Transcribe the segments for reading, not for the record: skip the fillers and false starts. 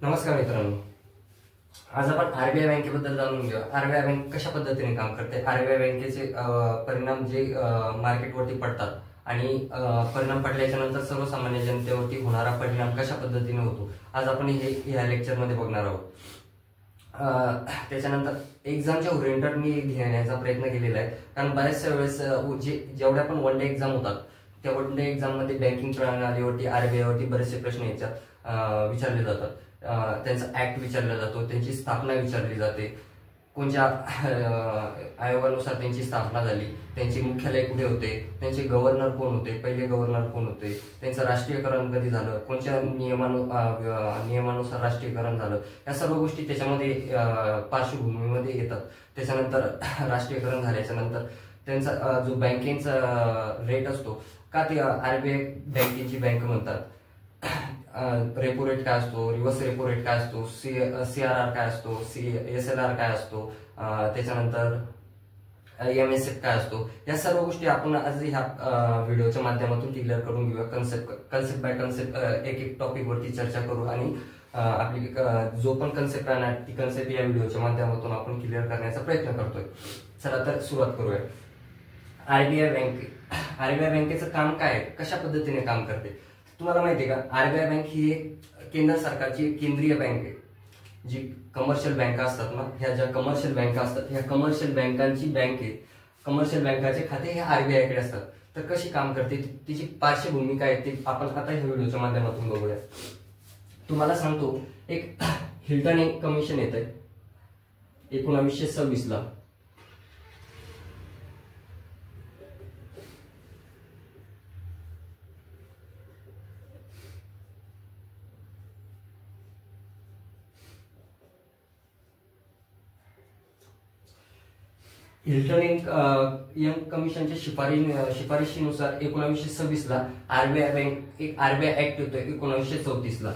नमस्कार मित्रांनो, आज आपण आरबीआय बँकेबद्दल जाणून घेऊया। आरबीआय बँक कशा पद्धतीने काम करते, आरबीआय बँकेचे परिणाम जे मार्केटवरती पडतात आणि परिणाम पडल्याच्या नंतर सर्वसामान्य जनतेवरती होणारा परिणाम कशा पद्धतीने होतो, आज आपण या लेक्चरमध्ये बघणार आहोत। त्याच्यानंतर एक्झामच्या ओरिएंटेड मी घेण्याचा प्रयत्न केलेला आहे, कारण बऱ्याचशा वेळेस जेवढ्या पण वन डे एक्झाम होतात त्या वन डे एक्झाम मध्ये बँकिंग प्रणालीवरती आरबीआय वरती बरेचसे प्रश्न विचारले जातात। त्यांचा ऍक्ट विचारला जातो, त्यांची स्थापना विचारली जाते, कोणत्या आयोगानुसार त्यांची स्थापना झाली, त्यांचे मुख्यालय कुठे होते, त्यांचे गव्हर्नर कोण होते, पहिले गव्हर्नर कोण होते, त्यांचं राष्ट्रीयकरण कधी झालं, कोणत्या नियमानुसार राष्ट्रीयकरण झालं, या सर्व गोष्टी त्याच्यामध्ये पार्श्वभूमीमध्ये येतात। त्याच्यानंतर राष्ट्रीयकरण झाल्याच्या नंतर त्यांचा जो बँकेचा रेट असतो, का ते आरबीआय बँकेची बँक म्हणतात, रेपो रेट काय असतो, रिव्हर्स रेपो रेट काय असतो, सीआरआर काय असतो, एसएलआर काय असतो, त्याच्यानंतर एमएसएफ काय असतो, या सर्व गोष्टी आपण आज ह्या व्हिडिओच्या माध्यमातून क्लिअर करून घेऊया। कन्सेप्ट बाय कन्सेप्ट एक एक टॉपिक वरती चर्चा करू आणि आपली जो पण कन्सेप्ट आहे ती कन्सेप्ट या व्हिडिओच्या माध्यमातून आपण क्लिअर करण्याचा प्रयत्न करतोय। चला तर सुरुवात करूया। आरबीआय बँकेचं काम काय, कशा पद्धतीने काम करते तुम्हाला माहिती आहे का? आरबीआय बँक ही एक केंद्र सरकारची केंद्रीय बँक आहे। जी कमर्शियल बँका असतात ना, ह्या ज्या कमर्शियल बँका असतात, ह्या कमर्शियल बँकांची बँक आहे। कमर्शियल बँकाचे खाते हे आरबीआय कडे असतात। तर कशी काम करते, तिची पार्श्वभूमी काय ते आपण आता ह्या व्हिडिओच्या माध्यमातून बघूया। तुम्हाला सांगतो, एक हिल्टन कमिशन येत आहे 1926 ला। हिल्टन कमिशनच्या शिफारशीनुसार 1926 ला आरबीआय बँक एक आरबीआय ऍक्ट येतो 1934 ला।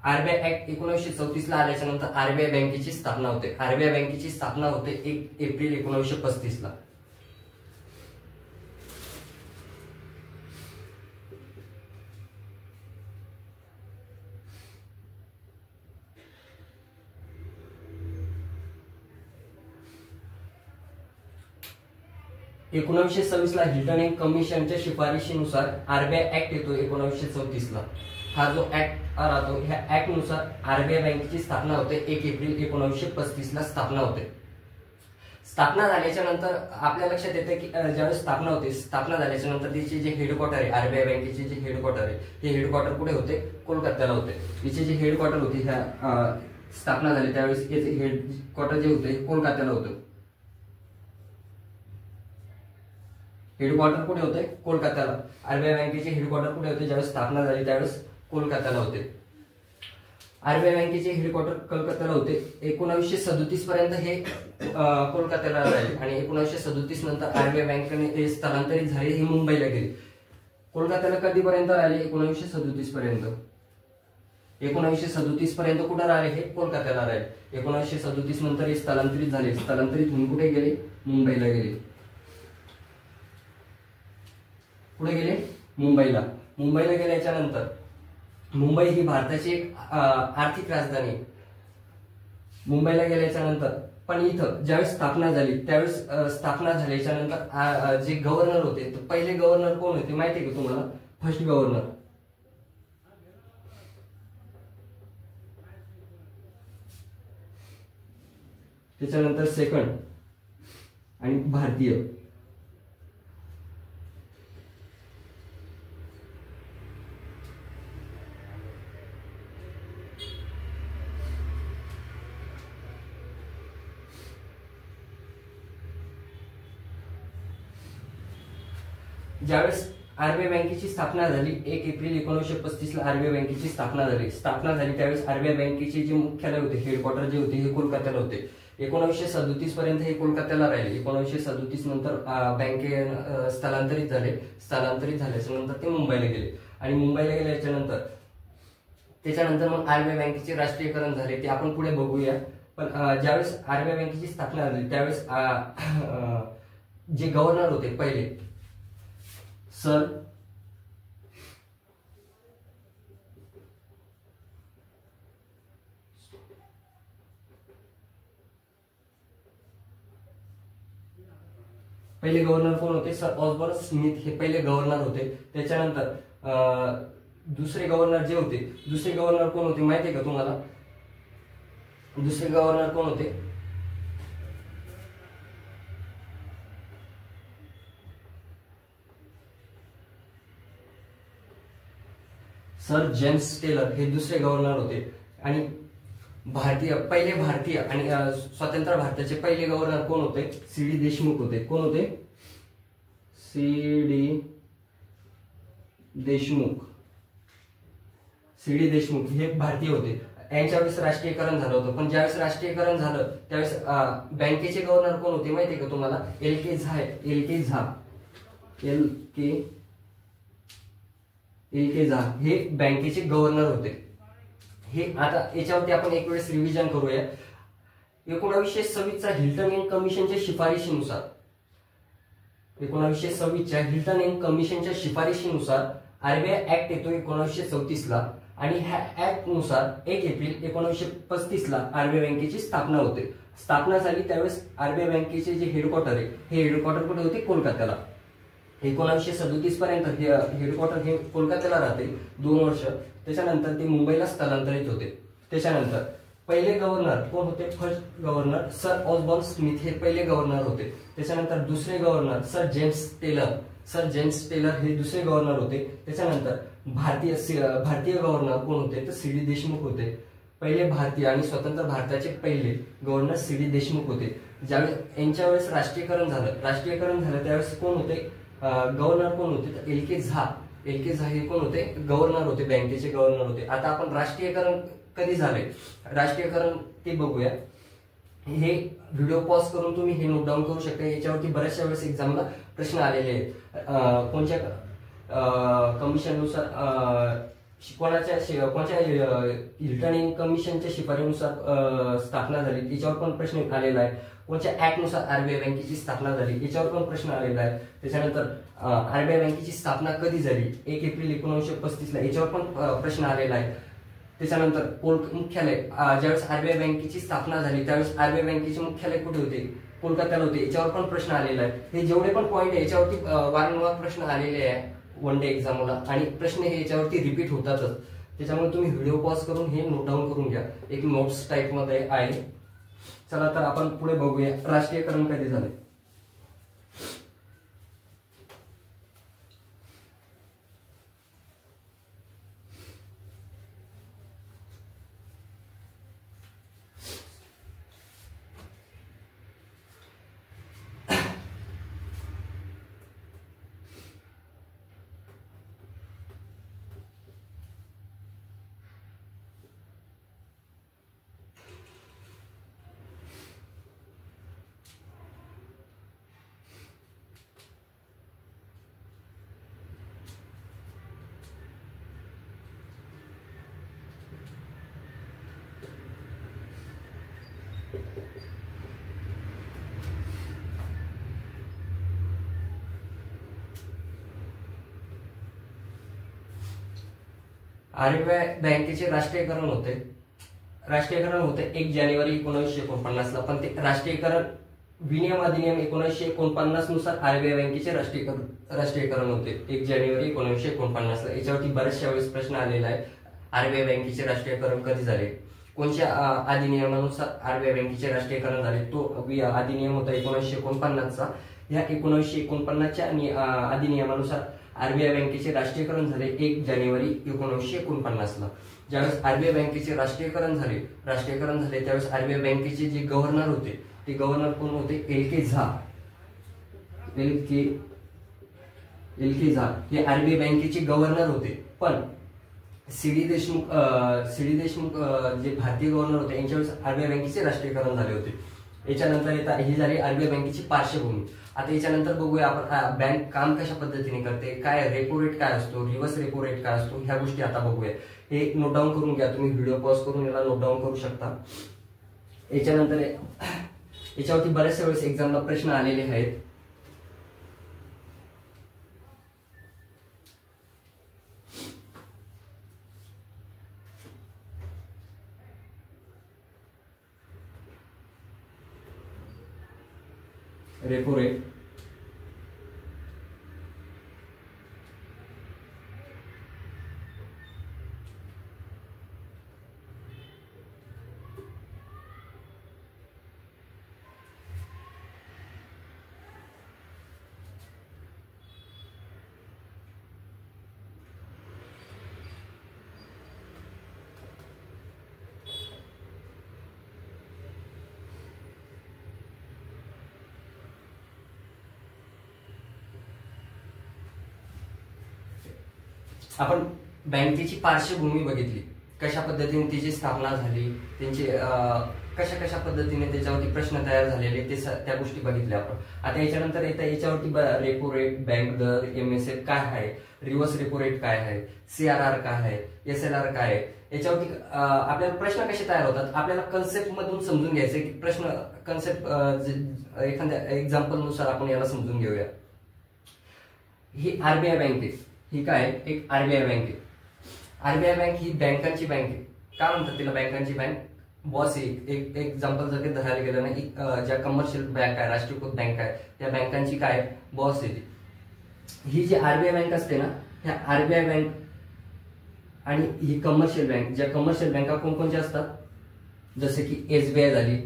आरबीआय ऍक्ट 1934 ला आल्याच्या नंतर आरबीआय बँकेची स्थापना होते। आरबीआय बँकेची स्थापना होते 1 एप्रिल 1935 ला। एकोणीसशे 1926 ला हिल्टन कमिशनच्या शिफारशीनुसार आरबीआय ऍक्ट येतो 1934 ला। हा जो ऍक्ट राहतो, ह्या ऍक्ट नुसार आरबीआय बँकेची स्थापना होते 1 एप्रिल 1935 ला स्थापना होते। स्थापना झाल्याच्या नंतर आपल्या लक्षात येते की ज्यावेळेस स्थापना होते, स्थापना झाल्याच्या नंतर तिचे जे हेडक्वार्टर आहे, आरबीआय बँकेचे जे हेडक्वार्टर आहे, ते हेडक्वार्टर कुठे होते, कोलकात्याला होते। तिचे जे हेडक्वार्टर होते, ह्या स्थापना झाली त्यावेळेस याचे हेडक्वार्टर जे होते कोलकात्याला होते। हेडक्वार्टर कुठे होते, कोलकात्याला। आरबीआय बँकेचे हेडक्वार्टर कुठे होते, ज्यावेळेस स्थापना झाली त्यावेळेस कोलकात्याला होते। आरबीआय बँकेचे हेडक्वार्टर कोलकात्याला होते। 1937 पर्यंत हे कोलकात्याला राहिले आणि 1937 नंतर आरबीआय बँकेने स्थलांतरित झाले, हे मुंबईला गेले। कोलकात्याला कधीपर्यंत राहिले, 1937 पर्यंत। 1937 पर्यंत कुठे राहिले, हे कोलकात्याला राहिले। 1937 नंतर हे स्थलांतरित झाले, स्थलांतरित होऊन कुठे गेले, मुंबईला गेले। कुठे गेले, मुंबईला। मुंबईला गेल्याच्या नंतर मुंबई ही भारताची एक आर्थिक राजधानी। मुंबईला गेल्याच्या नंतर पण इथं ज्यावेळेस स्थापना झाली त्यावेळेस स्थापना झाल्याच्या नंतर जे गव्हर्नर होते, तर पहिले गव्हर्नर कोण होते माहिती आहे का तुम्हाला? First governor. त्याच्यानंतर सेकंड आणि भारतीय। ज्यावेळेस आरबीआय बँकेची स्थापना झाली 1 एप्रिल 1935 ला आरबीआय बँकेची स्थापना झाली त्यावेळेस आरबीआय बँकेचे जे मुख्यालय होते, हेडक्वार्टर जे होते, हे कोलकात्याला होते। 1937 पर्यंत हे कोलकात्याला राहिले। 1937 नंतर बँके स्थलांतरित झाल्याच्या नंतर ते मुंबईला गेले आणि मुंबईला गेल्याच्या नंतर त्याच्यानंतर मग आरबीआय बँकेचे राष्ट्रीयकरण झाले, ते आपण पुढे बघूया। पण ज्यावेळेस आरबीआय बँकेची स्थापना झाली त्यावेळेस जे गव्हर्नर होते पहिले सर पहिले गव्हर्नर कोण होते? सर ऑस्बर्न स्मिथ हे पहिले गव्हर्नर होते. त्याच्यानंतर दुसरे गव्हर्नर जे होते, दुसरे गव्हर्नर कोण होते माहितीये का तुम्हाला? दुसरे गव्हर्नर कोण होते? सर जेम्स टेलर हे दुसरे गव्हर्नर होते. आणि पहिले भारतीय आणि स्वतंत्र भारताचे पहिले गव्हर्नर कोण होते? सी डी देशमुख होते. कोण होते? C D Deshmukh. C D Deshmukh हे भारतीय होते. यांच्या वेळेस राष्ट्रीयकरण झालं होतं. पण ज्यावेळेस राष्ट्रीयकरण झालं त्यावेळेस बँकेचे गव्हर्नर कोण होते माहितीये का तुम्हाला? एल के झा. एल के झा हे बँकेचे गव्हर्नर होते. हे आता याच्यावरती आपण एक वेळेस रिव्हिजन करूया. 1926 चा हिल्टन एंड कमिशनच्या शिफारशीनुसार 1926च्या हिल्टन एंड कमिशनच्या शिफारशीनुसार आरबीआय ऍक्ट येतो 1934 ला. आणि ह्या ऍक्ट नुसार 1 एप्रिल 1935 ला आरबीआय बँकेची स्थापना होते. स्थापना झाली त्यावेळेस आरबीआय बँकेचे जे हेडक्वार्टर आहे हे हेडक्वार्टर कुठे होते? कोलकात्याला. 1937 पर्यंत हेडक्वार्टर हे कोलकात्याला राहते 2 वर्ष. त्याच्यानंतर ते मुंबईला स्थलांतरित होते. त्याच्यानंतर पहिले गव्हर्नर कोण होते? फर्स्ट गव्हर्नर सर ऑस्बर्न स्मिथ हे पहिले गव्हर्नर होते. त्याच्यानंतर दुसरे गव्हर्नर सर जेम्स टेलर हे दुसरे गव्हर्नर होते. त्याच्यानंतर भारतीय गव्हर्नर कोण होते? तर सी डी देशमुख होते. पहिले भारतीय आणि स्वतंत्र भारताचे पहिले गव्हर्नर सी डी देशमुख होते. ज्यावेळेस यांच्या वेळेस राष्ट्रीयकरण झालं त्यावेळेस कोण होते? गव्हर्नर कोण होते? तर एल के झा हे कोण होते? गव्हर्नर होते, बँकेचे गव्हर्नर होते. आता आपण राष्ट्रीयकरण कधी झाले राष्ट्रीयकरण ते बघूया. हे व्हिडिओ पॉज करून तुम्ही हे नोट डाऊन करू शकता. याच्यावरती बऱ्याचशा वेळेस एक्झामला प्रश्न आलेले आहेत. कोणत्या कमिशननुसार कोणत्या हिल्टन एंड कमिशनच्या शिफारशीनुसार स्थापना झाली याच्यावर पण प्रश्न आलेला आहे. कोणत्या ऍक्ट नुसार आरबीआय बँकेची स्थापना झाली याच्यावर पण प्रश्न आलेला आहे. त्याच्यानंतर आरबीआय बँकेची स्थापना कधी झाली? 1 एप्रिल 1935 ला. याच्यावर पण प्रश्न आलेला आहे. त्याच्यानंतर मुख्यालय ज्यावेळेस आरबीआय बँकेची स्थापना झाली त्यावेळेस आरबीआय बँकेचे मुख्यालय कुठे होते? कोलकात्याला होते. याच्यावर पण प्रश्न आलेला आहे. हे जेवढे पण पॉईंट आहे याच्यावरती वारंवार प्रश्न आलेले आहे वन डे एक्झामला. आणि प्रश्न हे याच्यावरती रिपीट होतातच. त्याच्यामुळे तुम्ही व्हिडिओ पॉज करून हे नोट डाऊन करून घ्या. एक नोट्स टाईप मध्ये आहे. चला तर आपण पुढे बघूया राष्ट्रीयकरण कधी झाले. आरबीआय बँकेचे राष्ट्रीयकरण होते 1 जानेवारी 1949 ला. पण ते राष्ट्रीयकरण विनियम अधिनियम 1949 नुसार आरबीआय बँकेचे राष्ट्रीयकरण होते 1 जानेवारी 1949 ला. याच्यावरती बऱ्याचशा वेळेस प्रश्न आलेला आहे. आरबीआय बँकेचे राष्ट्रीयकरण कधी झाले? कोणत्या अधिनियमानुसार आरबीआय बँकेचे राष्ट्रीयकरण झाले? तो अधिनियम होता 1949 चा. या 1949 च्या अधिनियमानुसार आरबीआय बँकेचे राष्ट्रीयकरण झाले 1 जानेवारी 1949 ला. ज्यावेळेस आरबीआय बँकेचे राष्ट्रीयकरण झाले त्यावेळेस आरबीआय बँकेचे जे गव्हर्नर होते ते गव्हर्नर कोण होते? एल के झा हे आरबीआय बँकेचे गव्हर्नर होते. पण सी डी देशमुख जे भारतीय गव्हर्नर होते यांच्या वेळेस आरबीआय बँकेचे राष्ट्रीयकरण झाले होते. याच्यानंतर ही झाली आरबीआय बँकेची पार्श्वभूमी. आता याच्यानंतर बघूया आपण बँक काम कशा पद्धतीने करते, काय रेपो रेट काय असतो, रिव्हर्स रेपो रेट काय असतो, ह्या गोष्टी आता बघूया. हे नोट डाऊन करून घ्या. तुम्ही व्हिडिओ पॉज करून याला नोट डाऊन करू शकता. याच्यानंतर याच्यावरती बऱ्याचशा वेळेस एक्झामला प्रश्न आलेले आहेत. रेपो रेट, आपण बँकेची पार्श्वभूमी बघितली, कशा पद्धतीने तिची स्थापना झाली, त्यांची कशा कशा पद्धतीने त्याच्यावरती प्रश्न तयार झालेले त्या गोष्टी बघितल्या आपण. आता याच्यानंतर येतं याच्यावरती रेपो रेट, बँक दर, MSF काय आहे, रिव्हर्स रेपो रेट काय आहे, CRR काय आहे, SLR काय आहे, याच्यावरती आपल्याला प्रश्न कसे तयार होतात आपल्याला कन्सेप्ट मधून समजून घ्यायचे की प्रश्न कन्सेप्ट एखाद्या एक्झाम्पल नुसार आपण याला समजून घेऊया. ही RBI बँक आहे, ही काय एक RBI बँक आहे. RBI बँक ही बँकांची बँक आहे. का म्हणतात तिला बँकांची बँक? बॉस एक एक्झाम्पल जर धरायला गेलं ना, ज्या कमर्शियल बँक आहे, राष्ट्रीयकृत बँक आहे, त्या बँकांची काय बॉस आहे. ही जी RBI बँक असते ना, ह्या RBI बँक आणि ही कमर्शियल बँक, ज्या कमर्शियल बँका कोणकोणत्या असतात, जसे की SBI झाली,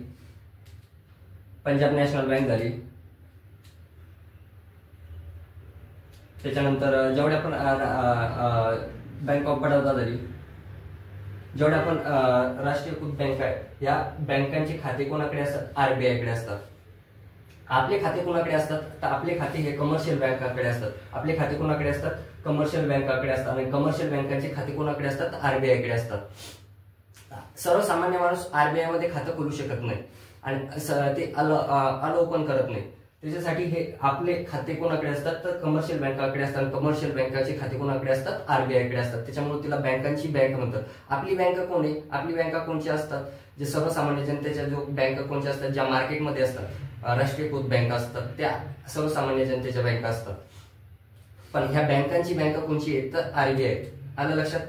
पंजाब नॅशनल बँक झाली, त्याच्यानंतर जेवढ्या पण बँक ऑफ बडौदा झाली, जेवढ्या पण राष्ट्रीयकृत बँक आहे, या बँकांचे खाते कोणाकडे असतात? RBI कडे असतात. आपले खाते कोणाकडे असतात? तर आपले खाते हे कमर्शियल बँकांकडे असतात. आपले खाते कोणाकडे असतात? कमर्शियल बँकांकडे असतात. आणि कमर्शियल बँकांचे खाते कोणाकडे असतात? RBI कडे असतात. सर्वसामान्य माणूस RBI मध्ये खातं खोलू शकत नाही आणि ते अलाउ पण करत नाही. त्याच्यासाठी हे आपले खाते कोणाकडे असतात? तर कमर्शियल बँकांकडे असतात. कमर्शियल बँकांचे खाते कोणाकडे असतात? RBI कडे असतात. त्याच्यामुळे तिला बँकांची बँक म्हणतात. आपली बँक कोण आहे? आपली बँका कोणत्या असतात? जे सर्वसामान्य जनतेच्या जो बँका कोणत्या असतात, ज्या मार्केटमध्ये असतात, राष्ट्रीयकृत बँका असतात, त्या सर्वसामान्य जनतेच्या बँका असतात. पण ह्या बँकांची बँक कोणची आहे? तर RBI. आलं लक्षात?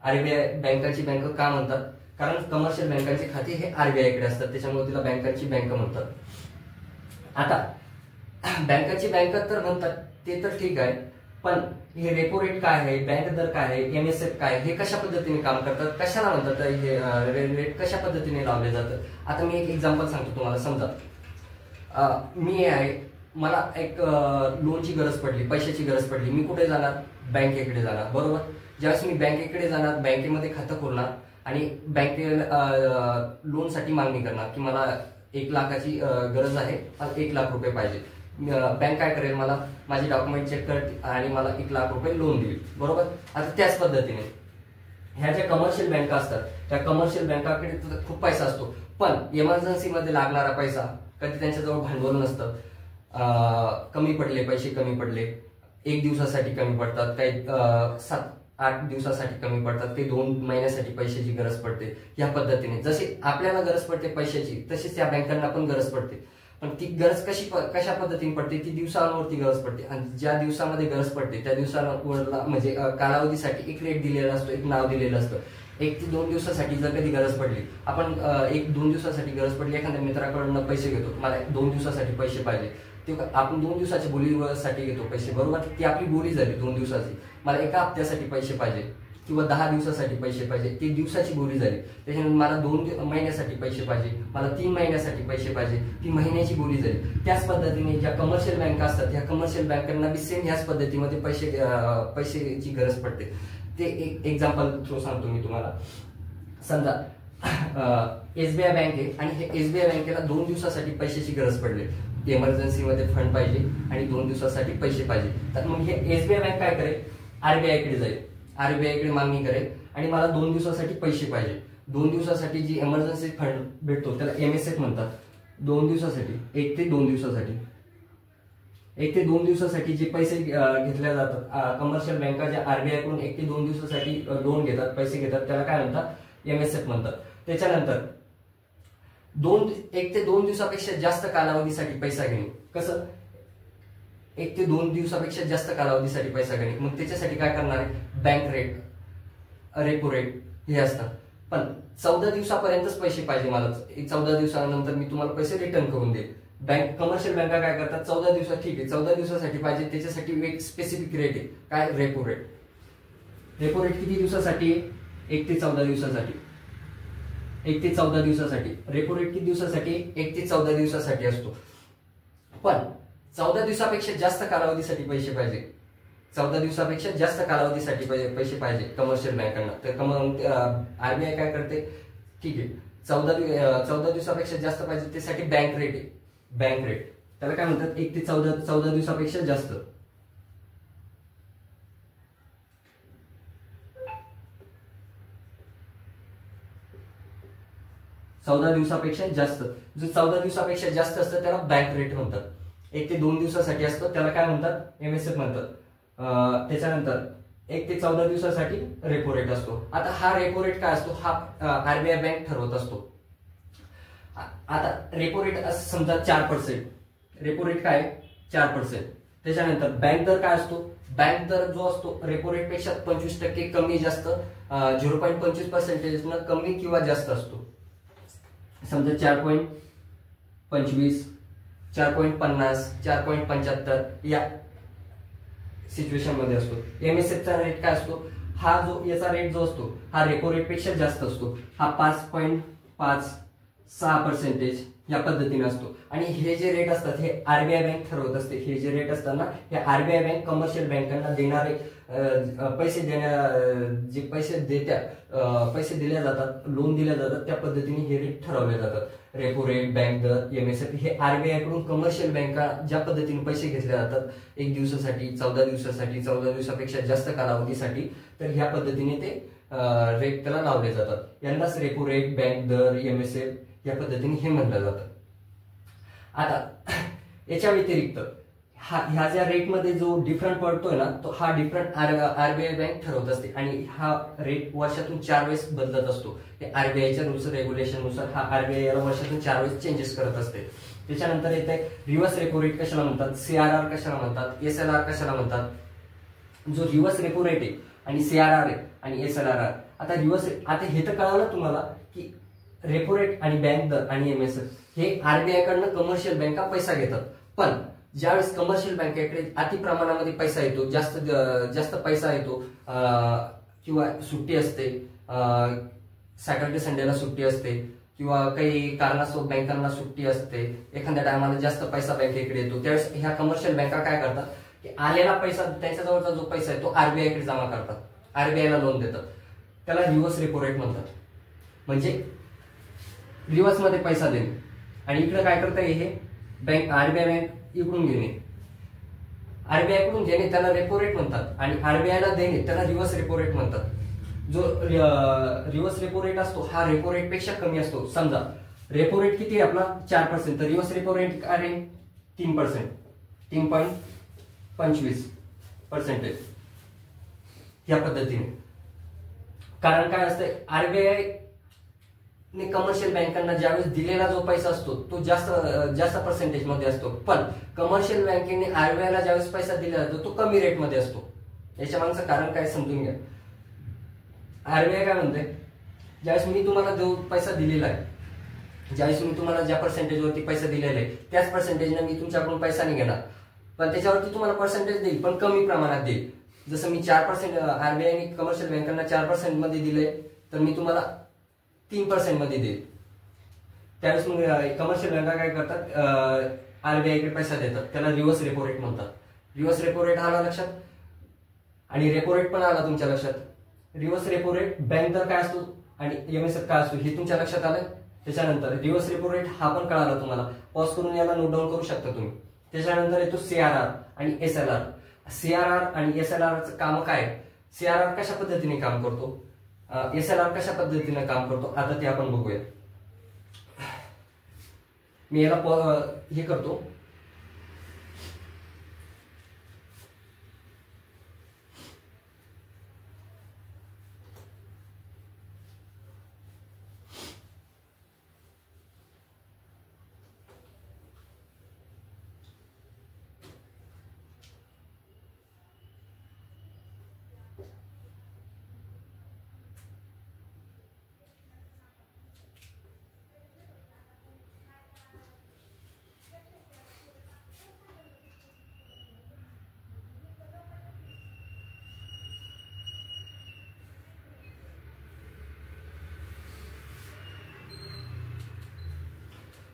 RBI बँकांची बँक का म्हणतात? कारण कमर्शियल बँकांचे खाते हे RBI कडे असतात, त्याच्यामुळे तिला बँकांची बँक म्हणतात. आता बँकांची बँक तर म्हणतात ते तर ठीक आहे, पण हे रेपो रेट काय आहे, बँक दर काय आहे, MSF काय, हे कशा पद्धतीने काम करतात, कशाला म्हणतात, हे रेट कशा पद्धतीने लावले जातात. आता मी एक एक्झाम्पल सांगतो तुम्हाला. समजा मी आहे, मला एक लोनची गरज पडली, पैशाची गरज पडली, मी कुठे जाणार? बँकेकडे जाणार, बरोबर. ज्यावेळेस मी बँकेकडे जाणार, बँकेमध्ये खातं खोलणार आणि बँकेला लोनसाठी मागणी करणार की मला 1 लाखाची गरज आहे, 1 लाख रुपये पाहिजे. बँक काय करेल? मला माझे डॉक्युमेंट चेक करते आणि मला 1 लाख रुपये लोन देईल, बरोबर. आता त्याच पद्धतीने ह्या ज्या कमर्शियल बँका असतात, त्या कमर्शियल बँकाकडे खूप पैसा असतो, पण इमर्जन्सी मध्ये लागणारा पैसा, कधी त्यांच्याजवळ भांडवल नसतं, कमी पडले, पैसे कमी पडले, 1 दिवसासाठी कमी पडतात, काही 7-8 दिवसासाठी कमी पडतात, ते 2 महिन्यासाठी पैशाची गरज पडते. या पद्धतीने जशी आपल्याला गरज पडते पैशाची, तशीच त्या बँकांना पण गरज पडते. पण ती गरज कशा पद्धतीने पडते? ती दिवसांवरती गरज पडते, आणि ज्या दिवसामध्ये गरज पडते त्या दिवसांवरला म्हणजे कालावधीसाठी एक रेट दिलेला असतो, एक नाव दिलेलं असतं. 1 ते 2 दिवसासाठी जर कधी गरज पडली, आपण 1-2 दिवसासाठी गरज पडली, एखाद्या मित्राकडून पैसे घेतो, मला 2 दिवसासाठी पैसे पाहिजे, ते आपण 2 दिवसाच्या बोलीसाठी घेतो पैसे, बरोबर. ती आपली बोली झाली 2 दिवसाची. मला 1 हप्त्यासाठी पैसे पाहिजे किंवा 10 दिवसासाठी पैसे पाहिजे, ती दिवसाची बोली झाली. त्याच्यानंतर मला 2 महिन्यासाठी पैसे पाहिजे, मला 3 महिन्यासाठी पैसे पाहिजे, ती महिन्याची बोली झाली. त्याच पद्धतीने ज्या कमर्शियल बँका असतात, ह्या कमर्शियल बँकांना बी सेम ह्याच पद्धतीमध्ये पैशाची गरज पडते. ते एक एक्झाम्पल थ्रू सांगतो मी तुम्हाला. समजा SBI बँक आहे आणि हे SBI बँकेला 2 दिवसासाठी पैशाची गरज पडली, इमर्जन्सी मध्ये फंड पाहिजे आणि 2 दिवसासाठी पैसे पाहिजे. तर मग हे SBI बँक काय करेल? RBI कडे जाईल, RBI कडे मागणी करेल आणि मला 2 दिवसासाठी पैसे पाहिजे. 2 दिवसासाठी जी इमर्जन्सी फंड भेटतो त्याला MSF म्हणतात. 2 दिवसासाठी, 1 ते 2 दिवसासाठी, 1 ते 2 दिवसासाठी जे पैसे घेतले जातात, कमर्शियल बँका ज्या RBI कडून 1 ते 2 दिवसासाठी लोन घेतात, पैसे घेतात, त्याला काय म्हणतात? MSF म्हणतात. त्याच्यानंतर 1 ते 2 दिवसापेक्षा जास्त कालावधीसाठी पैसा घेणे. कसं? 1 ते 2 दिवसापेक्षा जास्त कालावधीसाठी पैसा घेणे. मग त्याच्यासाठी काय करणार आहे? बँक रेट, रेपो रेट हे असतात. पण 14 दिवसापर्यंतच पैसे पाहिजे मला, 14 दिवसानंतर मी तुम्हाला पैसे रिटर्न करून देईल. कमर्शियल बँका काय करतात? 14 दिवसात ठीक आहे, 14 दिवसासाठी पाहिजे, त्याच्यासाठी एक स्पेसिफिक रेट आहे. काय? Repo rate. रेपो रेट किती दिवसासाठी? 1 ते 14 दिवसासाठी. 1 ते 14 दिवसासाठी रेपो रेट किती दिवसासाठी? 1 ते 14 दिवसासाठी असतो. पण 14 दिवसापेक्षा जास्त कालावधीसाठी पैसे पाहिजे, 14 दिवसापेक्षा जास्त कालावधीसाठी पैसे पाहिजे कमर्शियल बँकांना. तर आरबीआय काय करते? ठीक आहे, 14 दिवसापेक्षा जास्त पाहिजे, त्यासाठी बँक रेट आहे. बँक रेट त्याला काय म्हणतात? 1 ते 14 दिवसापेक्षा जास्त. चौदा दिवसापेक्षा जास्त, जो 14 दिवसापेक्षा जास्त असतं त्याला बँक रेट म्हणतात. 1 ते 2 दिवसासाठी असतं त्याला काय म्हणतात? एमएसएफ म्हणतात. त्याच्यानंतर 1 ते 14 दिवसासाठी रेपो रेट असतो. आता हा रेपो रेट काय असतो? हा आरबीआय बँक ठरवत असतो. आता रेपो रेट समजा 4%, रेपो रेट काय? 4%. त्याच्यानंतर बँक दर काय असतो? बँक दर जो असतो रेपो रेट पेक्षा 25% कमी जास्त, 0.25% कमी किंवा जास्त असतो. समजा 4.25, 4.50, 4.75 या सिच्युएशन मध्ये असतो. एमएसएफचा रेट काय असतो? हा जो याचा रेट जो असतो हा रेपो रेट पेक्षा जास्त असतो. हा 5.56% या पद्धतीने असतो. आणि हे जे रेट असतात हे आरबीआय बँक ठरवत असते. हे जे रेट असताना हे आरबीआय बँक कमर्शियल बँकांना देणारे जे पैसे पैसे दिल्या जातात, लोन दिल्या जातात, त्या पद्धतीने हे रेट ठरवले जातात. रेपो रेट, बँक दर, एमएसएफ हे आरबीआय कडून कमर्शियल बँका ज्या पद्धतीने पैसे घेतले जातात 1 दिवसासाठी, 14 दिवसासाठी, 14 दिवसापेक्षा जास्त कालावधीसाठी, तर ह्या पद्धतीने ते रेट त्याला लावले जातात. यांनाच रेपो रेट, बँक दर, एमएसएफ या पद्धतीने हे म्हणलं जातं. आता याच्या व्यतिरिक्त ह्या ज्या रेटमध्ये जो डिफरंट पडतोय ना, तो हा डिफरंट आरबीआय बँक ठरवत असते. आणि हा रेट वर्षातून 4 वेळेस बदलत असतो. ते आरबीआयच्या नुसार, रेग्युलेशननुसार हा आरबीआय याला वर्षातून 4 वेळेस चेंजेस करत असते. त्याच्यानंतर येते रिव्हर्स रेपो रेट कशाला म्हणतात, सीआरआर कशाला म्हणतात, एसएलआर कशाला म्हणतात. जो रिव्हर्स रेपो रेट आहे आणि सीआरआर आहे आणि एसएलआर आहे. आता रिव्हर्स, आता हे तर कळालं तुम्हाला की रेपो रेट आणि बँक दर आणि एमएसएफ हे आरबीआय कडनं कमर्शियल बँका पैसा घेतात. पण ज्यावेळेस कमर्शियल बँकेकडे अति प्रमाणामध्ये पैसा येतो, जास्त पैसा येतो, किंवा सुट्टी असते, सॅटर्डे संडेला सुट्टी असते, किंवा काही कारणास्तव बँकांना सुट्टी असते, एखाद्या टायमाला जास्त पैसा बँकेकडे येतो, त्यावेळेस ह्या कमर्शियल बँका काय करतात की आलेला पैसा, त्यांच्याजवळचा जो पैसा आहे तो आरबीआय कडे जमा करतात, आरबीआयला लोन देतात. त्याला रिव्हर्स रेपो रेट म्हणतात. म्हणजे रिव्हर्स मध्ये पैसा देणे. आणि इकडे काय करता हे बँक, आरबीआय बँक इकडून घेणे, आरबीआय कडून घेणे त्याला रेपो रेट म्हणतात. आणि आरबीआयला देणे त्याला रिव्हर्स रेपो रेट म्हणतात. जो रिव्हर्स रेपो रेट असतो हा रेपो रेट पेक्षा कमी असतो. समजा रेपो रेट किती आहे आपला 4%, तर रिव्हर्स रेपो रेट काय आहे 3%, 3.25% या पद्धतीने. कारण काय असतं, आरबीआय ने कमर्शियल बँकांना ज्यावेळेस दिलेला जो पैसा असतो तो जास्त पर्सेंटेज मध्ये असतो. पण कमर्शियल बँकेने आरबीआयला ज्यावेळेस पैसा दिला जातो तो कमी रेट मध्ये असतो. याच्या मागचं कारण काय समजून घ्या. आरबीआय काय म्हणते, ज्यावेळेस मी तुम्हाला जो पैसा दिलेला आहे, ज्यावेळेस मी तुम्हाला ज्या पर्सेंटेजवरती पैसा दिलेला आहे त्याच पर्सेंटेजने मी तुमच्याकडून पैसा नाही घेणार, पण त्याच्यावरती तुम्हाला पर्सेंटेज देईल पण कमी प्रमाणात देईल. जसं मी 4% आरबीआयने कमर्शियल बँकांना 4% मध्ये दिले, तर मी तुम्हाला 3% मध्ये देईल. त्यावेळेस मग कमर्शियल बँका काय करतात, आरबीआय कडे पैसा देतात, त्याला रिव्हर्स रेपो रेट म्हणतात. रिव्हर्स रेपो रेट आला लक्षात, आणि रेपो रेट पण आला तुमच्या लक्षात. रिव्हर्स रेपो रेट, बँक दर काय असतो आणि एमएसएफ काय असतो हे तुमच्या लक्षात आलं. त्याच्यानंतर रिव्हर्स रेपो रेट हा पण कळाला तुम्हाला, पॉज करून याला नोट डाऊन करू शकता तुम्ही. त्याच्यानंतर येतो सीआरआर आणि एसएलआर. सीआरआर आणि एसएलआरचं काम काय, सीआरआर कशा पद्धतीने काम करतो, एसएलआर कशा पद्धतीने काम करतो, आता ते आपण बघूया. मी याला हे करतो.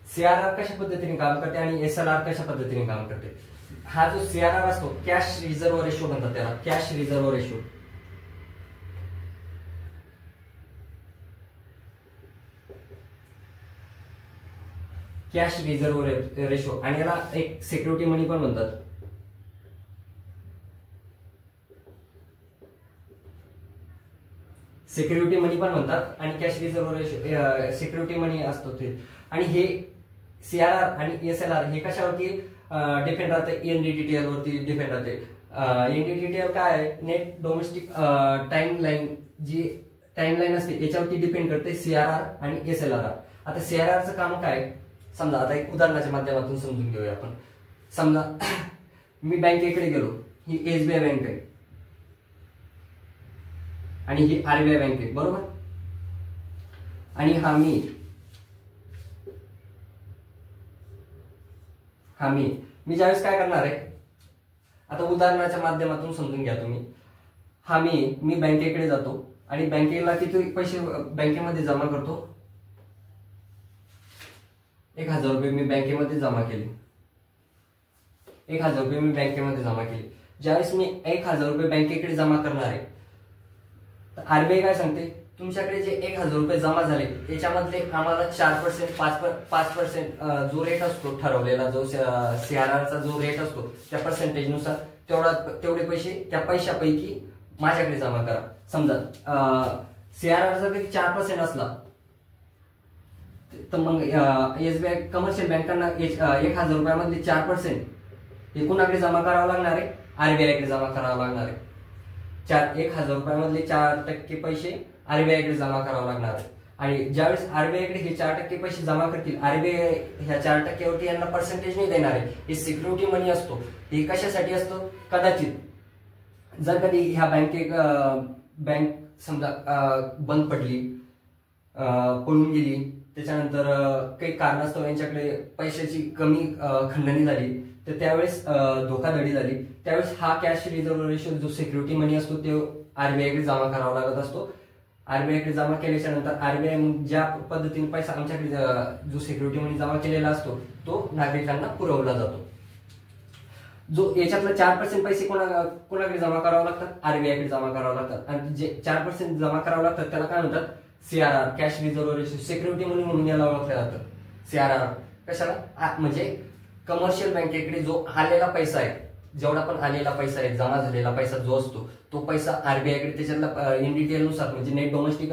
सीआरआर कशा पद्धतीने काम करते आणि एसएलआर कशा पद्धतीने काम करते. हा जो सीआरआर असतो कॅश रिझर्व्ह रेशो म्हणतात त्याला, cash reserve ratio. Cash reserve ratio आणि याला एक सिक्युरिटी मनी पण म्हणतात. सिक्युरिटी मनी पण म्हणतात आणि कॅश रिझर्व्ह रेशो सिक्युरिटी मनी असतो ते. आणि हे सीआरआर आणि एसएलआर हे कशावरती डिपेंड राहते, एनडीटीएल वरती डिपेंड राहते. एनडीटीएल काय आहे, नेट डोमेस्टिक टाइमलाईन, जी टाइमलाईन असते याच्यावरती डिपेंड करते सीआरआर आणि एसएलआर. आता सीआरआरचं काम काय, समजा आता एक उदाहरणाच्या माध्यमातून समजून घेऊया आपण. समजा मी बँकेकडे गेलो, ही एसबीआय बँक आहे आणि ही आरबीआय बँक आहे, बरोबर. आणि हा मी ज्यावेळेस काय करणार आहे, आता उदाहरणाच्या माध्यमातून समजून घ्या तुम्ही. मी बँकेकडे जातो आणि बँकेला किती पैसे बँकेमध्ये जमा करतो, 1000 रुपये मी बँकेमध्ये जमा केले. 1000 रुपये मी बँकेमध्ये जमा केले. ज्यावेळेस मी 1000 रुपये बँकेकडे जमा करणार आहे, तर आरबीआय काय सांगते, तुमच्याकडे जे 1000 रुपये जमा झाले याच्यामधले आम्हाला 4%, 5% जो रेट असतो ठरवलेला, जो सीआरआरचा जो रेट असतो त्या पर्सेंटेजनुसार तेवढे पैसे त्या पैशापैकी माझ्याकडे जमा करा. समजा सीआरआरचा कधी 4% असला तर मग एसबीआय कमर्शियल बँकांना 1000 रुपयामधले 4% हे कुणाकडे जमा करावं लागणार आहे, आरबीआयकडे जमा करावं लागणार आहे. 1000 रुपयामधले 4% पैसे आरबीआयकडे जमा करावं लागणार आहे. आणि ज्यावेळेस आरबीआयकडे हे 4% पैसे जमा करतील, आरबीआय ह्या 4%वरती यांना पर्सेंटेज नाही देणार आहे. हे सिक्युरिटी मनी असतो. हे कशासाठी असतो, कदाचित जर कधी ह्या बँक समजा बंद पडली, पळून गेली, त्याच्यानंतर काही कारणास्तव यांच्याकडे पैशाची कमी खंडणी झाली, तर त्यावेळेस धोकाधडी झाली, त्यावेळेस हा कॅश रिझर्व्ह रेशो जो सिक्युरिटी मनी असतो तो आरबीआयकडे जमा करावा लागत असतो. आरबीआयकडे जमा केल्याच्या नंतर आरबीआय ज्या पद्धतीने पैसा आमच्याकडे जो सिक्युरिटी मनी जमा केलेला असतो तो नागरिकांना पुरवला जातो. जो याच्यातला 4% पैसे कोणाकडे जमा करावे लागतात, आरबीआयकडे जमा करावे लागतात. आणि जे 4% जमा करावे लागतात त्याला काय म्हणतात, CRR, cash reserve ratio, security money म्हणून याला ओळखलं जातं. सीआरआर कशाला, म्हणजे कमर्शियल बँकेकडे जो आलेला पैसा आहे, जेवढा पण आलेला पैसा आहे, जमा झालेला पैसा जो असतो तो पैसा आरबीआयकडे त्याच्यातला एनडीटीएल नुसार, म्हणजे नेट डोमेस्टिक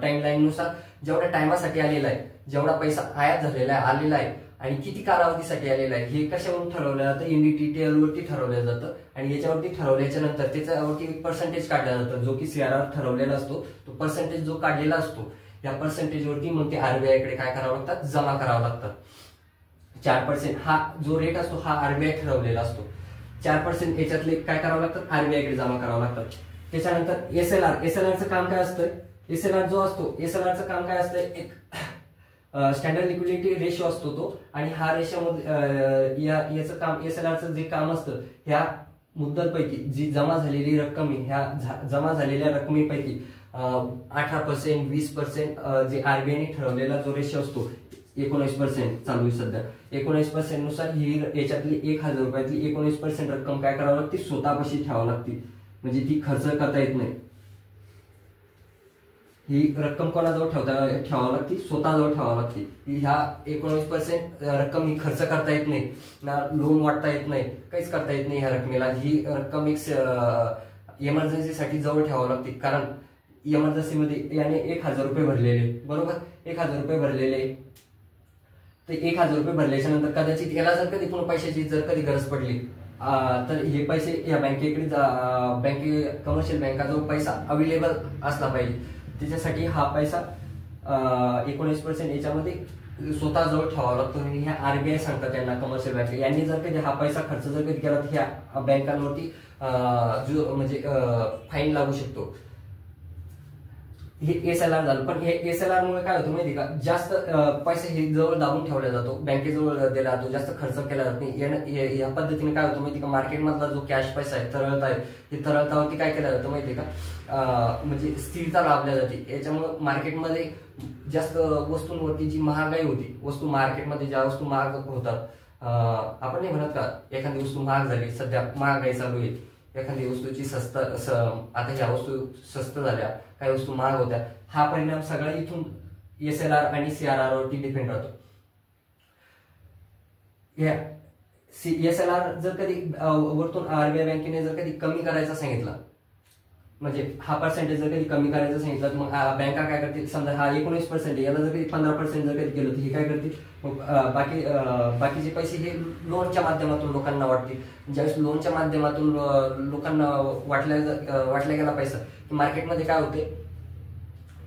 टाइमलाईन नुसार जेवढ्या टायमासाठी आलेला आहे, जेवढा पैसा आयात झालेला आहे, आलेला आहे आणि किती कालावधीसाठी आलेला आहे, हे कशावरून ठरवलं जातं, एनडीटीएल वरती ठरवलं जातं. आणि याच्यावरती ठरवल्याच्या नंतर त्याच्यावरती पर्सेंटेज काढला जातं, जो की सीआरआर ठरवलेला असतो. तो पर्सेंटेज जो काढलेला असतो या पर्सेंटेजवरती मग ते आरबीआयकडे काय करावं लागतात, जमा करावं लागतात. 4% हा जो रेट असतो हा आरबीआय ठरवलेला असतो. 4% याच्यातले काय करावं लागतात, आरबीआयकडे जमा करावं लागतात. त्याच्यानंतर एसएलआरचं काम काय असतं, एसएलआर जो असतो, एसएलआरचं काम काय असतं, एक स्टँडर्ड लिक्विडिटी रेशो असतो तो. आणि हा रेशोमध्ये याचं काम, एसएलआरचं जे काम असतं, ह्या मुद्दलपैकी जी जमा झालेली रक्कम आहे, ह्या जमा झालेल्या रकमेपैकी 18%, 20% जे आरबीआयने ठरवलेला जो रेशो असतो, 19% चालू आहे सध्या, 19% नुसार ही याच्यातली 1000 रुपयातली 19% रक्कम काय करावं लागते, स्वतःपाशी ठेवावं लागते. म्हणजे ती खर्च करता येत नाही. ही रक्कम कोणाजवळ ठेवावं लागते, स्वतःजवळ ठेवावं लागते. ह्या 19% रक्कम ही खर्च करता येत नाही, ना लोन वाटता येत नाही, काहीच करता येत नाही ह्या रकमेला. ही रक्कम एक इमर्जन्सीसाठी जवळ ठेवावं लागते. कारण इमर्जन्सीमध्ये याने 1000 रुपये भरलेले, बरोबर, 1000 रुपये भरलेले, तर 1000 रुपये भरल्याच्या नंतर कदाचित याला जर कधी पुन्हा पैशाची जर कधी गरज पडली तर हे पैसे या बँकेकडे कमर्शियल बँकाजवळ पैसा अवेलेबल असला पाहिजे. त्याच्यासाठी हा पैसा 19% याच्यामध्ये स्वतःजवळ ठेवावा लागतो. आणि ह्या आरबीआय सांगतात त्यांना, कमर्शियल बँक यांनी जर कधी हा पैसा खर्च जर कधी केला तर ह्या बँकांवरती म्हणजे फाईन लागू शकतो. हे SLR झालं. पण हे SLR मुळे काय होतं माहिती का, जास्त पैसे हे जवळ दाबून ठेवला जातो, बँकेजवळ दिला जातो, जास्त खर्च केला जात नाही. या पद्धतीने काय होतं माहिती का, मार्केटमधला जो कॅश पैसा आहे, तरळता आहे, ही तरळतावरती काय केलं जातं माहिती का, म्हणजे स्थिरता लाभल्या जाते. याच्यामुळे मार्केटमध्ये जास्त वस्तूंवरती जी महागाई होती, वस्तू मार्केटमध्ये ज्या वस्तू महाग होतात, आपण नाही म्हणत का एखादी वस्तू महाग झाली, सध्या महागाई चालू आहे, एखादी वस्तूची आता ह्या वस्तू स्वस्त झाल्या, काही वस्तू महाग होत्या, हा परिणाम सगळा इथून SLR आणि CRR वरती डिपेंड राहतो. SLR जर कधी वरतून RBI बँकेने जर कधी कमी करायचा सांगितला, म्हणजे हा पर्सेंटेज जर कधी कमी करायचं सांगितलं, तर मग बँका काय करतील, समजा हा 19% याला जर कधी 15% जर कधी केलं, तर हे काय करतील, मग बाकीचे पैसे हे लोनच्या माध्यमातून लोकांना वाटतील. ज्यावेळेस लोनच्या माध्यमातून लोकांना वाटल्या गेला पैसा, मार्केटमध्ये काय होते,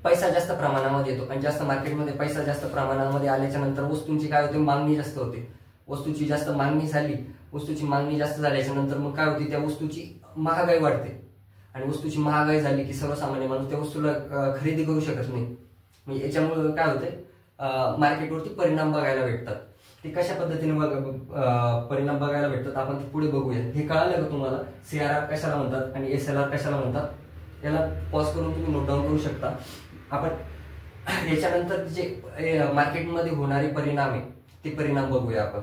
पैसा जास्त प्रमाणामध्ये येतो, आणि जास्त मार्केटमध्ये पैसा जास्त प्रमाणामध्ये आल्याच्या नंतर वस्तूंची काय होते, मागणी जास्त होते. वस्तूची जास्त मागणी झाली, वस्तूची मागणी जास्त झाल्याच्या नंतर मग काय होते, त्या वस्तूची महागाई वाढते, आणि वस्तूची महागाई झाली की सर्वसामान्य माणूस त्या वस्तूला खरेदी करू शकत नाही. म्हणजे याच्यामुळे काय होते, मार्केटवरती परिणाम बघायला भेटतात. ते कशा पद्धतीने परिणाम बघायला भेटतात आपण ते पुढे बघूया. हे कळालं का तुम्हाला, CRR कशाला म्हणतात आणि SLR कशाला म्हणतात, याला पॉज करून तुम्ही नोट डाऊन करू शकता. आपण याच्यानंतर जे मार्केटमध्ये होणारे परिणाम आहे ते परिणाम बघूया आपण.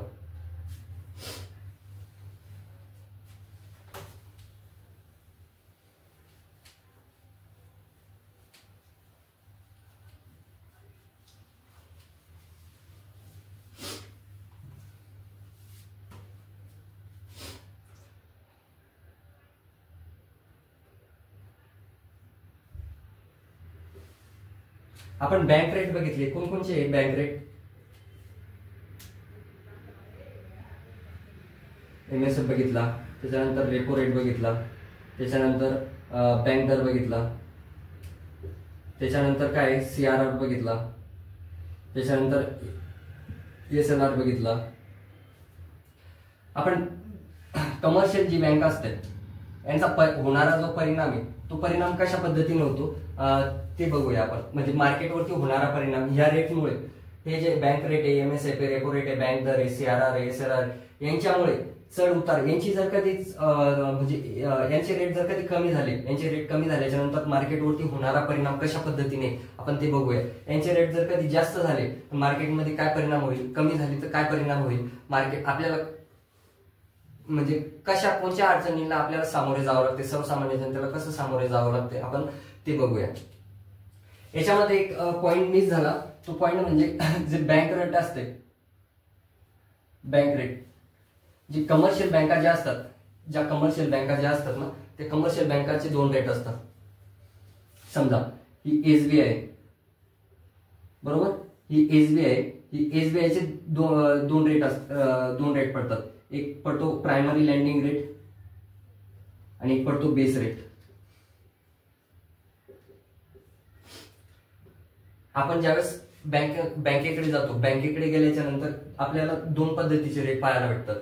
आपण बँक रेट बघितले, कोणकोणचे आहेत बँक रेट, MSF बघितला, त्याच्यानंतर रेपो रेट बघितला, त्याच्यानंतर बँक दर बघितला, त्याच्यानंतर काय CRR बघितला, त्याच्यानंतर SLR बघितला. आपण कमर्शियल जी बँक असते यांचा होणारा जो परिणाम आहे तो परिणाम कशा पद्धतीने होतो ते बघूया आपण. म्हणजे मार्केटवरती होणारा परिणाम ह्या रेटमुळे, हे जे बँक रेट आहे, MSF आहे, रेपो रेट आहे, बँक दर आहे, CRR आहे, SLR, यांच्यामुळे चढ उतार यांची जर कधी म्हणजे यांचे रेट जर कधी कमी झाले, यांचे रेट कमी झाल्याच्या नंतर मार्केटवरती होणारा परिणाम कशा पद्धतीने आपण ते बघूया. यांचे रेट जर कधी जास्त झाले तर मार्केटमध्ये काय परिणाम होईल, कमी झाले तर काय परिणाम होईल, मार्केट आपल्याला म्हणजे कोणत्या अडचणींना आपल्याला सामोरे जावं लागते, सर्वसामान्य जनतेला कसं सामोरे जावं लागते आपण ते बघूया. याच्यामध्ये एक पॉइंट मिस झाला, तो पॉइंट म्हणजे जे बँक रेट असते, बँक रेट जी कमर्शियल बँका ज्या असतात, ना ते कमर्शियल बँकाचे 2 रेट असतात. समजा ही SBI बरोबर, ही SBI चे दोन रेट पडतात. एक पडतो प्रायमरी लँडिंग रेट आणि एक पडतो बेस रेट. आपण ज्यावेळेस बँकेकडे जातो, बँकेकडे गेल्याच्या नंतर आपल्याला 2 पद्धतीचे रेट पाहायला भेटतात.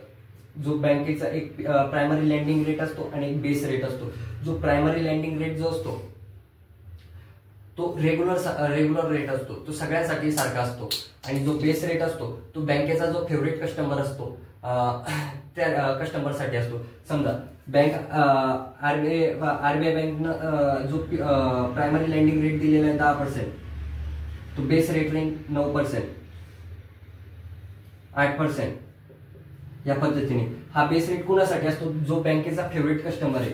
जो बँकेचा एक प्रायमरी लँडिंग रेट असतो आणि एक बेस रेट असतो. जो प्रायमरी लँडिंग रेट जो असतो तो रेग्युलर रेट असतो, तो सगळ्यांसाठी सारखा असतो. आणि जो बेस रेट असतो तो बँकेचा जो फेवरेट कस्टमर असतो त्या कस्टमरसाठी असतो. समजा आरबीआय बँकनं जो प्रायमरी लँडिंग रेट दिलेला आहे 10%, तो बेस रेट राहील 9%, 8%. या पद्धतीने हा बेस रेट कोणासाठी असतो, जो बँकेचा फेवरेट कस्टमर आहे.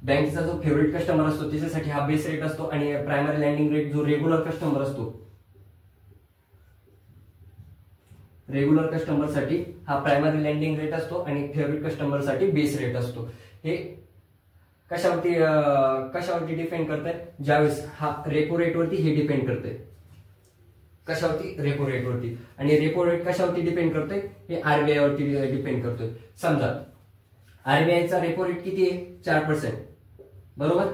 बँकेचा जो फेवरेट कस्टमर असतो त्याच्यासाठी हा बेस रेट असतो. आणि प्रायमरी लँडिंग रेट जो रेग्युलर कस्टमर असतो, रेग्युलर कस्टमर साठी हा प्रायमरी लँडिंग रेट असतो आणि फेवरेट कस्टमर साठी बेस रेट असतो. हे कशावरती डिपेंड करतंय, ज्यावेळेस हा रेपो रेट वरती हे डिपेंड करते. कशावरती, रेपो रेट वरती. आणि रेपो रेट कशावरती डिपेंड करतोय, हे आरबीआय वरती डिपेंड करतोय. समजा आरबीआयचा रेपो रेट किती आहे, 4%, बरोबर.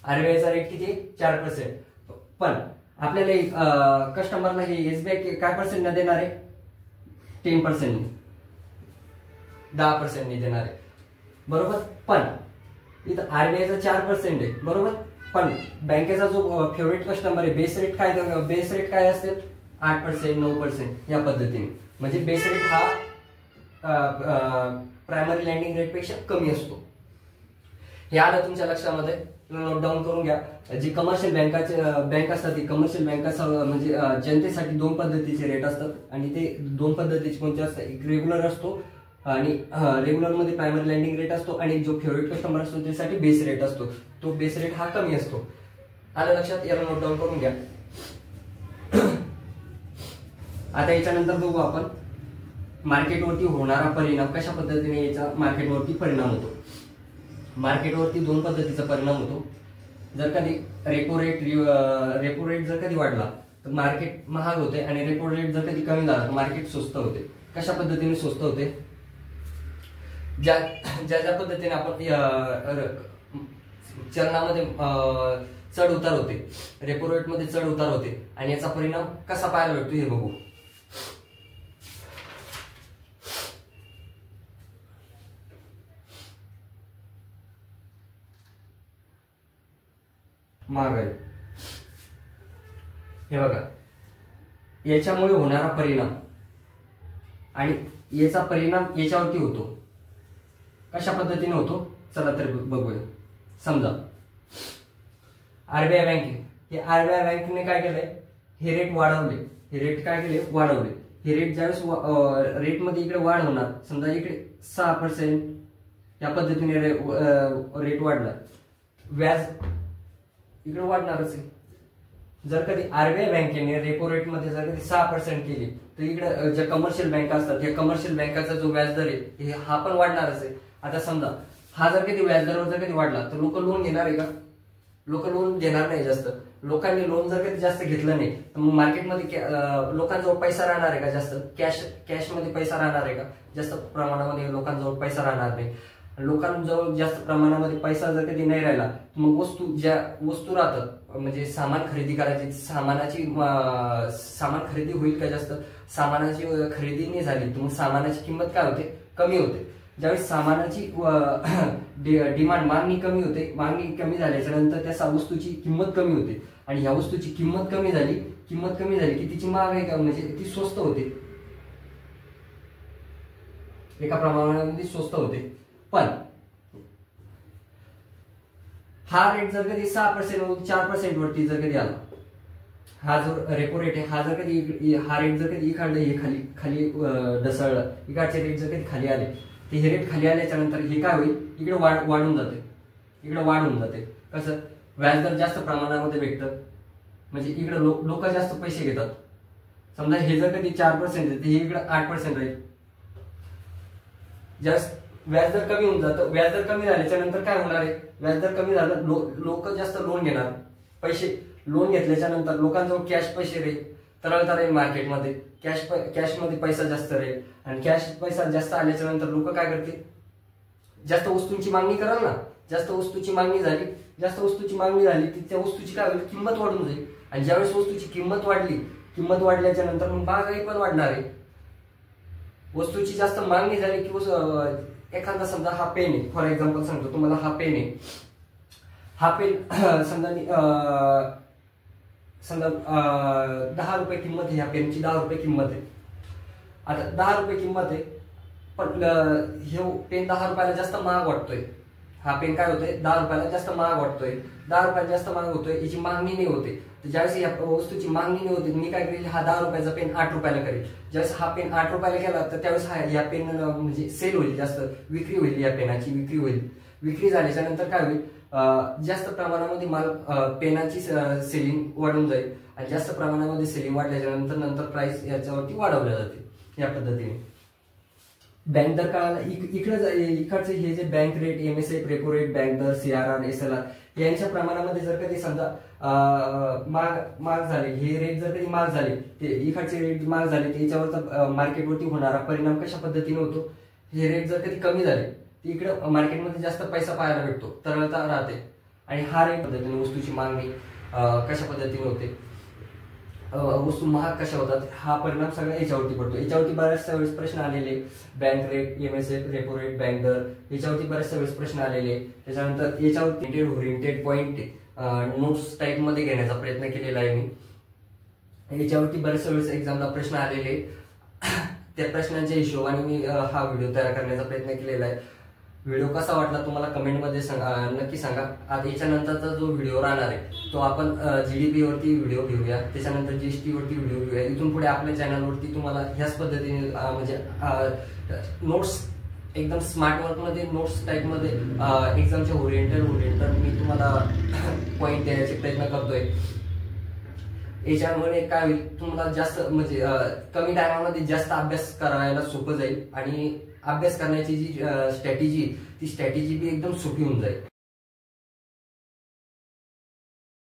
आरबीआयचा रेट किती आहे, 4%. पण आपल्याला कस्टमरला हे SBI काय पर्सेंट न देणार आहे, 10%. 10% देणार आहे, बरोबर. पण इथं आरबीआयचा 4% आहे, बरोबर. पण बँकेचा जो फेवरेट कस्टमर आहे, बेस रेट काय असेल 8%, 9% या पद्धतीने. म्हणजे बेस रेट हा प्रायमरी लँडिंग रेट पेक्षा कमी असतो. हे आलं तुमच्या लक्षामध्ये, नोट डाऊन करून घ्या. जी कमर्शियल बँक असतात ती कमर्शियल बँका म्हणजे जनतेसाठी 2 पद्धतीचे रेट असतात आणि ते 2 पद्धतीचे कोणते असतात, एक रेग्युलर असतो आणि रेग्युलर मध्ये प्रायमरी लँडिंग रेट असतो आणि जो फेवरेट कस्टमर असतो त्यासाठी बेस रेट असतो. तो बेस रेट हा कमी असतो. आलं लक्षात, याला नोट डाऊन करून घ्या. आता याच्यानंतर बघू आपण मार्केटवरती होणारा परिणाम, कशा पद्धतीने याचा मार्केटवरती परिणाम होतो. मार्केटवरती 2 पद्धतीचा परिणाम होतो. जर कधी रेपो रेट जर कधी वाढला तर मार्केट महाग होते आणि रेपो रेट जर कधी कमी झाला तर मार्केट स्वस्त होते. कशा पद्धतीने स्वस्त होते, ज्या पद्धतीने आपण चलनामध्ये चढ उतार होते, रेपो रेट मध्ये चढ उतार होते आणि याचा परिणाम कसा पाहायला भेटतो हे बघू. महागाई, हे बघा, याच्यामुळे होणारा परिणाम आणि याचा परिणाम याच्यावरती होतो. कशा पद्धतीने होतो चला तर बघूया. समजा आरबीआय बँक, हे आरबीआय बँकेने काय केलंय, हे रेट वाढवले. हे रेट काय केले, वाढवले. हे रेट ज्यावेळेस रेटमध्ये इकडे वाढ होणार, समजा इकडे 6% या पद्धतीने रेट वाढला, व्याज इकडे वाढणारच आहे. जर कधी आरबीआय बँकेने रेपो रेट मध्ये जर कधी 6% केली तर इकडे ज्या कमर्शियल बँका असतात या कमर्शियल बँकाचा जो व्याजदर आहे हा पण वाढणारच आहे. आता समजा हा जर कधी व्याजदरावर जर कधी वाढला तर लोक लोन घेणार आहे का, लोक लोन घेणार नाही जास्त. लोकांनी लोन जर कधी जास्त घेतलं नाही तर मग मार्केटमध्ये लोकांजवळ पैसा राहणार आहे का जास्त, कॅश मध्ये पैसा राहणार आहे का, जास्त प्रमाणामध्ये लोकांजवळ पैसा राहणार नाही. लोकांजवळ जास्त प्रमाणामध्ये पैसा जर कधी नाही राहिला मग ज्या वस्तू राहतात म्हणजे सामान खरेदी करायची, सामान खरेदी होईल का जास्त, सामानाची खरेदी नाही झाली तर मग सामानाची किंमत काय होते, कमी होते. ज्यावेळेस सामानाची डिमांड मागणी कमी होते, मागणी कमी झाल्याच्या नंतर त्या वस्तूची किंमत कमी होते आणि ह्या वस्तूची किंमत कमी झाली की तिची महागाई म्हणजे ती स्वस्त होते, एका प्रमाणामध्ये स्वस्त होते. पण हा रेट जर कधी 6% 4% वरती जर कधी आला, हा जो रेपो रेट आहे हा जर कधी हा रेट जर कधी इकडे हे खाली ढसळला, इकडचे रेट जर कधी खाली आले ते हे रेट खाली आल्याच्या नंतर हे काय होईल, इकडे वाढून जाते, इकडे वाढून जाते. कसं, व्याजदर जास्त प्रमाणामध्ये भेटतं म्हणजे इकडे लोक जास्त पैसे घेतात. समजा हे जर कधी 4% आहे हे इकडे 8% राहील. ज्यावेळेस व्याजदर कमी होऊन जातं, व्याजदर कमी झाल्याच्या नंतर काय होणार आहे, व्याजदर कमी झालं लोक जास्त लोन घेणार, पैसे लोन घेतल्याच्या नंतर लोकांजवळ कॅश पैसे राहील, तरळता राहील मार्केटमध्ये, कॅशमध्ये पैसा जास्त राहील आणि कॅश पैसा जास्त आल्याच्या नंतर लोक काय करतील, जास्त वस्तूंची मागणी कराल ना. जास्त वस्तूची मागणी झाली की त्या वस्तूची काय होईल, किंमत वाढून जाईल आणि ज्यावेळेस वस्तूची किंमत वाढल्याच्या नंतर मग महागाई पण वाढणार आहे. वस्तूची जास्त मागणी झाली की एखादा समजा हा पेन आहे, फॉर एक्झाम्पल सांगतो तुम्हाला, हा पेन आहे, हा पेन समजा 10 रुपये किंमत आहे, ह्या पेनची 10 रुपये किंमत आहे. आता 10 रुपये किंमत आहे पण हे पेन 10 रुपयाला जास्त महाग वाटतोय. हा पेन काय होतोय, 10 रुपयाला जास्त महाग वाटतोय, 10 रुपयाला जास्त महाग होतोय, याची मागणी नाही होते. तर ज्यावेळेस या वस्तूची मागणी नाही होती मी काय करेल, हा 10 रुपयाचा पेन 8 रुपयाला करेल. ज्यावेळेस हा पेन 8 रुपयाला केला तर त्यावेळेस या पेन म्हणजे सेल होईल, जास्त विक्री होईल, या पेनाची विक्री होईल. विक्री झाल्याच्या नंतर काय होईल, जास्त प्रमाणामध्ये पेनाची सेलिंग वाढून जाईल आणि जास्त प्रमाणामध्ये सेलिंग वाढल्याच्या नंतर प्राइस याच्यावरती वाढवल्या जाते. या पद्धतीने बँक दर काळाला इकडचे हे जे bank rate, MSF, repo rate, bank दर, सीआरआर, एसएलआर यांच्या प्रमाणामध्ये जर कधी समजा महाग झाले, हे रेट जर कधी महाग झाले, ते इकडचे रेट महाग झाले तर याच्यावरचा मार्केटवरती होणारा परिणाम कशा पद्धतीने होतो, हे रेट जर कधी कमी झाले तर इकडे मार्केटमध्ये जास्त पैसा पाहायला भेटतो, तरलता राहते आणि हा रेट पद्धतीने वस्तूची मागणी कशा पद्धतीने होते. वस्तू महाग कशा होतात हा परिणाम सगळा याच्यावरती पडतो. याच्यावरती बऱ्याचशा वेळेस प्रश्न आलेले, bank rate, MSF, repo rate, bank दर, याच्यावरती बऱ्याचशा वेळेस प्रश्न आलेले. त्याच्यानंतर याच्यावरती ओरिएंटेड पॉइंट नोट्स टाईप मध्ये घेण्याचा प्रयत्न केलेला आहे मी. याच्यावरती बऱ्याचशा वेळेस एक्झामला प्रश्न आलेले, त्या प्रश्नांच्या हिशोबाने मी हा व्हिडिओ तयार करण्याचा प्रयत्न केलेला आहे. व्हिडिओ कसा वाटला तुम्हाला कमेंटमध्ये नक्की सांगा. आता याच्यानंतरचा जो व्हिडिओ राहणार आहे तो आपण GDP वरती व्हिडिओ घेऊया, त्याच्यानंतर GST वरती व्हिडिओ घेऊया. इथून पुढे आपल्या चॅनलवरती तुम्हाला ह्याच पद्धतीने म्हणजे नोट्स एकदम स्मार्ट वर्क मध्ये, नोट्स टाईप मध्ये एक्झामचे ओरिएंटेड मी तुम्हाला पॉइंट देण्याचे प्रयत्न करतोय. याच्यामुळे काय होईल, तुम्हाला जास्त म्हणजे कमी टायमामध्ये जास्त अभ्यास करायला सोपं जाईल आणि अभ्यास करण्याची जी स्ट्रॅटेजी ती स्ट्रॅटेजी बी एकदम सोपी होऊन जाईल.